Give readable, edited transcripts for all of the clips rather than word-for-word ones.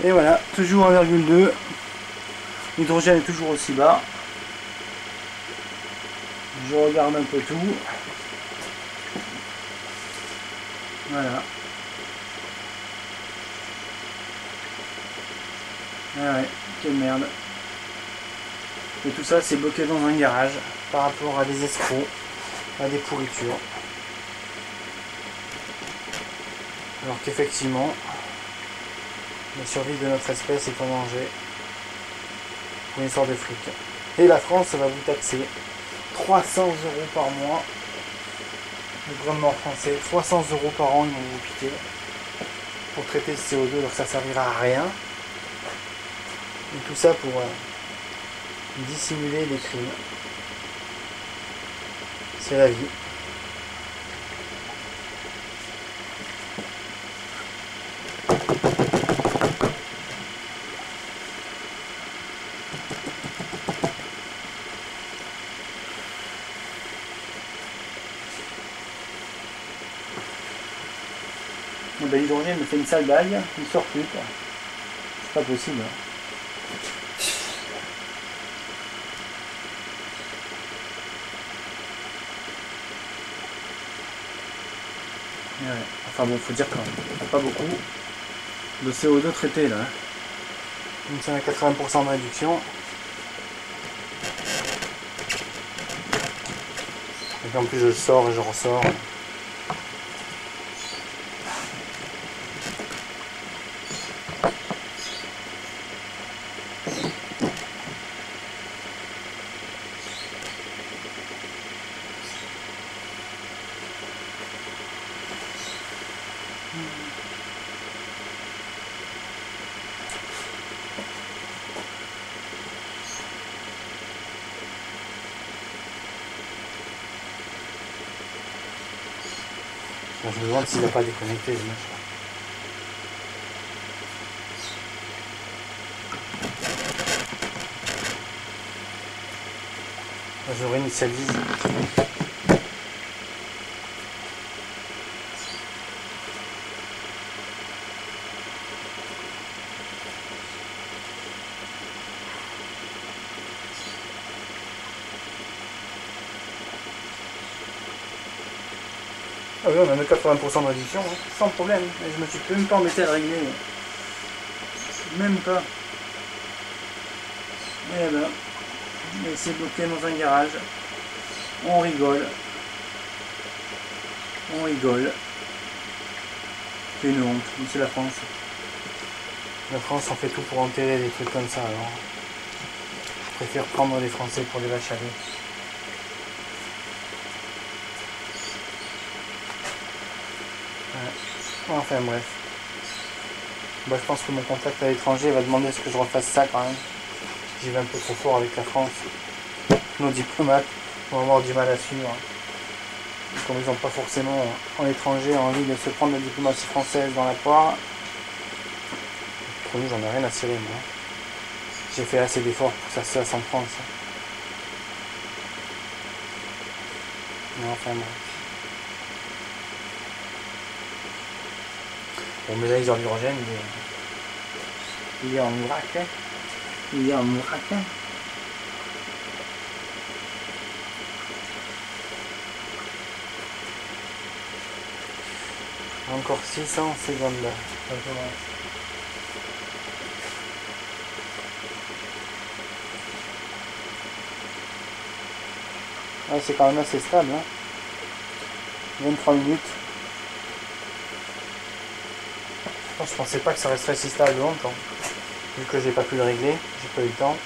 Et voilà, toujours 1,2. L'hydrogène est toujours aussi bas. Je regarde un peu tout. Voilà. Ah ouais, quelle merde. Et tout ça c'est bloqué dans un garage par rapport à des escrocs, à des pourritures. Alors qu'effectivement, la survie de notre espèce est en danger pour une histoire de fric. Et la France va vous taxer 300 € par mois. Le gouvernement français, 300 € par an, ils vont vous piquer pour traiter ce CO2, alors que ça servira à rien. Et tout ça pour dissimuler les crimes. C'est la vie. Ben, l'hydrogène me fait une sale bague, il ne sort plus quoi. C'est pas possible. Ouais. Enfin bon, faut dire quand même, pas beaucoup de CO2 traité là. Donc c'est à 80% de réduction. Et puis en plus je sors et je ressors. Bon, je me demande s'il n'a pas déconnecté. Je réinitialise. Ah oui, on a 80% de réduction, hein, sans problème. Et je me suis même pas embêté à le régler. Même pas. Et ben, et c'est bloqué dans un garage. On rigole. On rigole. C'est une honte, c'est la France. La France en fait tout pour enterrer des trucs comme ça, alors. Je préfère prendre les Français pour des vaches à lait. Ouais. Enfin bref. Bah, je pense que mon contact à l'étranger va demander à ce que je refasse ça quand même. J'y vais un peu trop fort avec la France. Nos diplomates vont avoir du mal à suivre. Comme ils n'ont pas forcément en étranger envie de se prendre la diplomatie française dans la poire. Pour nous, j'en ai rien à cirer moi. J'ai fait assez d'efforts pour que ça se fasse en France. Mais enfin bref. Bon, mais là, ils ont l'hydrogène, il est en vrac. Hein. Il est en vrac. Hein. Encore 600 secondes. Ah, c'est quand même assez stable. Hein. 23 minutes. Je pensais pas que ça resterait si stable longtemps. Vu que j'ai pas pu le régler, j'ai pas eu le temps.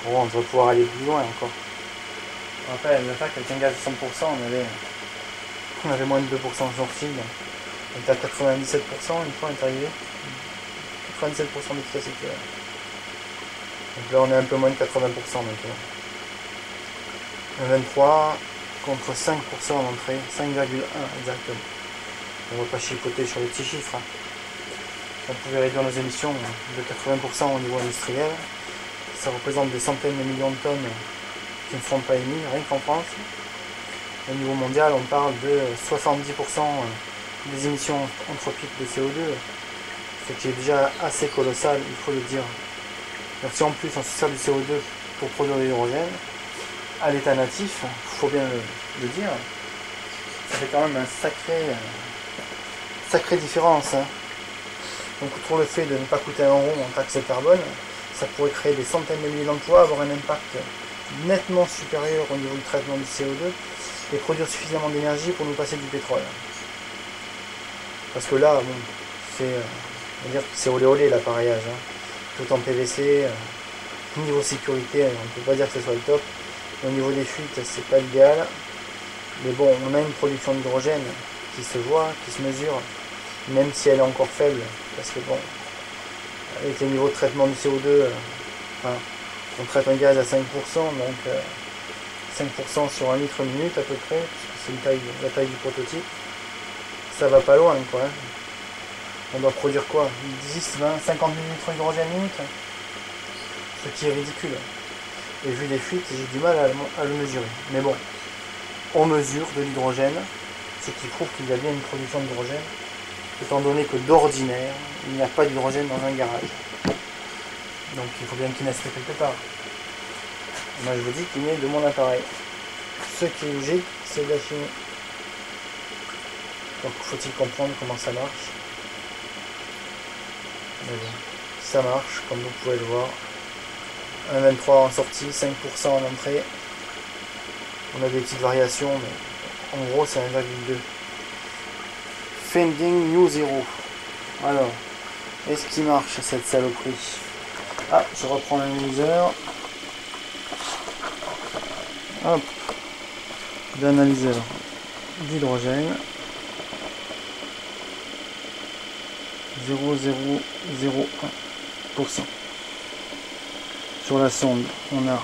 Bon, on devrait pouvoir aller plus loin encore. Après, le fait qu'avec un gaz de 100%, on avait moins de 2% de sortie. On était à 97% une fois on est arrivé. 97% d'efficacité. Donc là on est un peu moins de 80% maintenant. 23 contre 5% en entrée, 5,1 exactement. On ne va pas chipoter sur les petits chiffres. Hein. Si on pouvait réduire nos émissions de 80% au niveau industriel, ça représente des centaines de millions de tonnes qui ne seront pas émis, rien qu'en France. Au niveau mondial, on parle de 70% des émissions anthropiques de CO2 ce qui est déjà assez colossal, il faut le dire. Donc si en plus on se sert du CO2 pour produire de l'hydrogène, à l'état natif, il faut bien le dire, ça fait quand même une sacrée différence. Hein. Donc outre le fait de ne pas coûter un rond en taxe carbone, ça pourrait créer des centaines de milliers d'emplois, avoir un impact nettement supérieur au niveau du traitement du CO2 et produire suffisamment d'énergie pour nous passer du pétrole. Parce que là, bon, c'est olé l'appareillage. Hein. Tout en PVC, niveau sécurité, on ne peut pas dire que ce soit le top. Au niveau des fuites, c'est pas l'idéal. Mais bon, on a une production d'hydrogène qui se voit, qui se mesure, même si elle est encore faible. Parce que bon, avec les niveaux de traitement du CO2, on traite un gaz à 5%, donc 5% sur 1 litre minute à peu près, c'est la taille du prototype. Ça va pas loin, quoi. On doit produire quoi, 10, 20, 50 litres d'hydrogène minute, ce qui est ridicule. Et vu les fuites, j'ai du mal à le mesurer. Mais bon, on mesure de l'hydrogène, ce qui prouve qu'il y a bien une production d'hydrogène, étant donné que d'ordinaire, il n'y a pas d'hydrogène dans un garage. Donc il faut bien qu'il naisse quelque part. Moi je vous dis qu'il naît de mon appareil. Ce qui est logique, c'est de la chimie. Donc faut-il comprendre comment ça marche. Mais bon, ça marche, comme vous pouvez le voir. 1,23 en sortie, 5% en entrée. On a des petites variations, mais en gros c'est 1,2. Fending New Zero. Alors, est-ce qu'il marche cette saloperie? Ah, je reprends l'analyseur. Hop. L'analyseur d'hydrogène. 0,001%. Sur la sonde, on a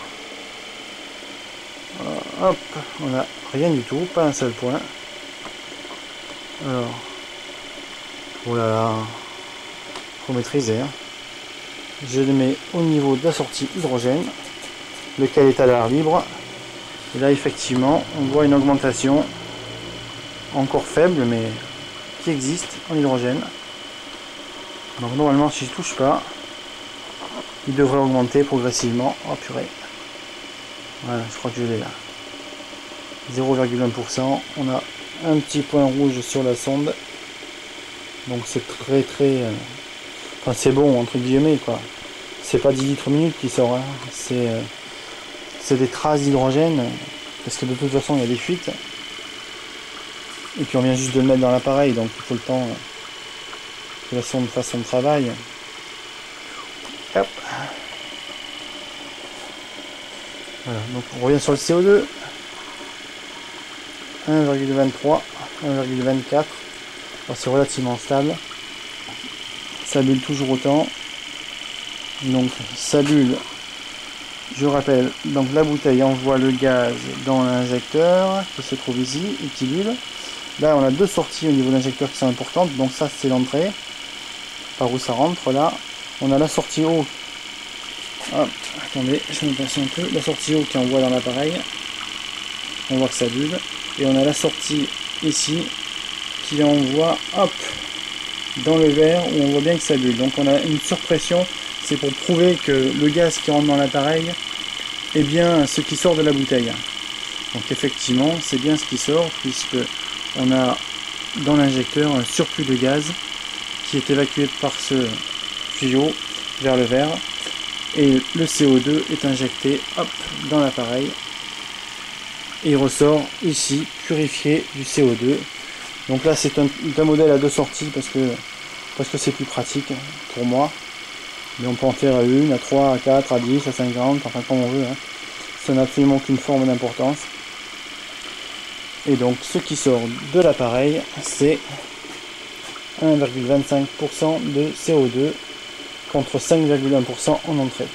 hop, on a rien du tout, pas un seul point. Alors, oh là là, faut maîtriser. Hein. Je le mets au niveau de la sortie hydrogène, lequel est à l'air libre. Et là, effectivement, on voit une augmentation encore faible, mais qui existe en hydrogène. Donc normalement, si je touche pas, il devrait augmenter progressivement. Oh purée. Voilà, je crois que je l'ai là. 0,1%. On a un petit point rouge sur la sonde. Donc c'est très enfin c'est bon entre guillemets quoi. C'est pas 10 litres minute qui sort. Hein. C'est des traces d'hydrogène. Parce que de toute façon il y a des fuites. Et puis on vient juste de le mettre dans l'appareil. Donc il faut le temps que la sonde fasse son travail. Hop. Voilà, donc on revient sur le CO2. 1,23, 1,24. C'est relativement stable. Ça bulle toujours autant. Donc ça bulle. Je rappelle, donc la bouteille envoie le gaz dans l'injecteur qui se trouve ici et qui bulle. Là on a deux sorties au niveau de l'injecteur qui sont importantes. Donc ça c'est l'entrée. Par où ça rentre là. On a la sortie eau. Hop, attendez, je me passe un peu. La sortie eau qui envoie dans l'appareil. On voit que ça bulle. Et on a la sortie ici qui envoie hop dans le verre où on voit bien que ça bulle. Donc on a une surpression. C'est pour prouver que le gaz qui rentre dans l'appareil est bien ce qui sort de la bouteille. Donc effectivement, c'est bien ce qui sort puisque on a dans l'injecteur un surplus de gaz qui est évacué par ce tuyau vers le verre. Et le CO2 est injecté hop, dans l'appareil et il ressort ici purifié du CO2. Donc là c'est un modèle à deux sorties parce que c'est plus pratique pour moi, mais on peut en faire une, à 3, à 4, à 10, à 50, enfin comme on veut, hein. Ça n'a absolument aucune forme d'importance. Et donc ce qui sort de l'appareil c'est 1,25% de CO2 contre 5,1% en entrée.